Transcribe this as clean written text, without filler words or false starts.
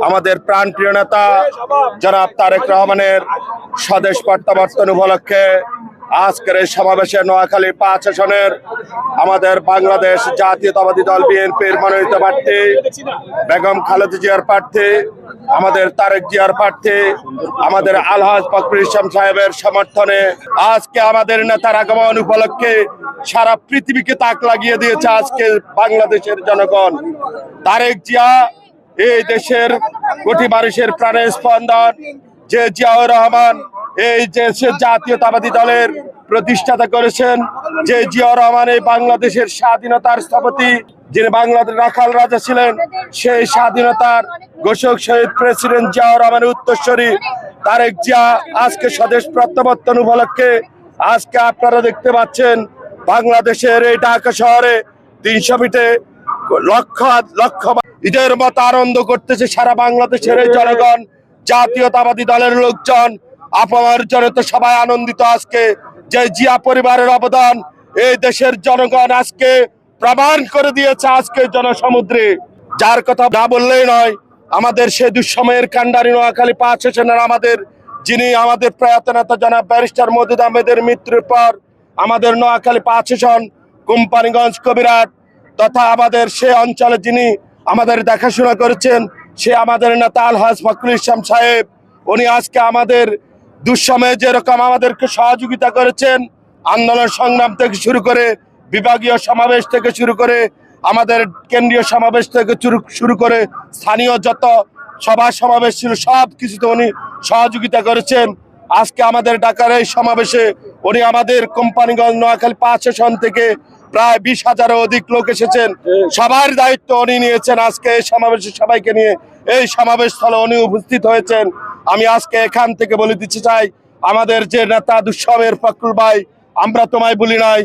আমাদের প্রাণপ্রিয় নেতা জনাব তারেক রহমানের স্বদেশ প্রত্যাবর্তন উপলক্ষে আজকের এই সমাবেশে নোয়াখালী ৫ আসনের আমাদের বাংলাদেশ জাতীয়তাবাদী দল বিএনপির মনোনীত প্রার্থী বেগম খালেদা জিয়ার প্রার্থী, আমাদের তারেক জিয়ার প্রার্থী, আমাদের আলহাজ ফখরুল ইসলাম সাহেবের সমর্থনে আজকে আমাদের নেতার আগমন উপলক্ষে সারা পৃথিবীকে তাক লাগিয়ে দিয়েছে আজকে বাংলাদেশের জনগণ। তারেক জিয়া এই দেশের কোটি মানুষের প্রাণের স্পন্দন। যে জিয়াউর রহমান এই দেশের জাতীয়তাবাদী দলের প্রতিষ্ঠাতা করেছেন, যে জিয়াউর রহমান এই বাংলাদেশের স্বাধীনতার স্থপতি, যিনি বাংলাদেশ রাখাল রাজা ছিলেন, সেই স্বাধীনতার ঘোষক শহীদ প্রেসিডেন্ট জিয়াউর রহমানের উত্তরসূরি তারেক জিয়া আজকে স্বদেশ প্রত্যাবর্তন উপলক্ষে আজকে আপনারা দেখতে পাচ্ছেন বাংলাদেশের এই ঢাকা শহরে ৩০০ ফিটে লক্ষ লক্ষ ঈদের মতো আনন্দ করতেছে সারা বাংলাদেশের এই জনগণ, জাতীয়তাবাদী দলের লোকজন, আপামার জনতা সবাই আনন্দিত। আজকে যে জিয়া পরিবারের অবদান এই দেশের জনগণ আজকে প্রমাণ করে দিয়েছে আজকে জনসমুদ্রে, যার কথা না বললেই নয়। আমাদের সেই দুঃসময়ের কান্ডারি নোয়াখালী ৫ আসনের যিনি আমাদের প্রয়াত নেতা জনাব ব্যারিস্টার মওদুদ আহমেদের মৃত্যুর পর আমাদের নোয়াখালী ৫ আসন, কোম্পানিগঞ্জ, কবিরহাট তথা আমাদের সে অঞ্চলে যিনি আমাদের দেখাশোনা করেছেন, সে আমাদের নেতা আলহাজ ফখরুল ইসলাম সাহেব। উনি আজকে আমাদের দুঃসময়ে যেরকম আমাদেরকে সহযোগিতা করেছেন, আন্দোলন সংগ্রাম থেকে শুরু করে বিভাগীয় সমাবেশ থেকে শুরু করে আমাদের কেন্দ্রীয় সমাবেশ থেকে শুরু করে স্থানীয় যত সভা সমাবেশ ছিল সব কিছুতে উনি সহযোগিতা করেছেন। আজকে আমাদের ঢাকার এই সমাবেশে উনি আমাদের কোম্পানিগঞ্জ নোয়াখালী ৫ আসন থেকে প্রায় ২০,০০০-এরও অধিক লোক এসেছেন, সবার দায়িত্ব উনি নিয়েছেন। আজকে এই সমাবেশে সবাইকে নিয়ে এই সমাবেশ স্থলে উনি উপস্থিত হয়েছেন। আমি আজকে এখান থেকে বলে দিতে চাই, আমাদের যে নেতা দুঃসময়ের ফখরুল ভাই, আমরা তোমায় বলি নাই,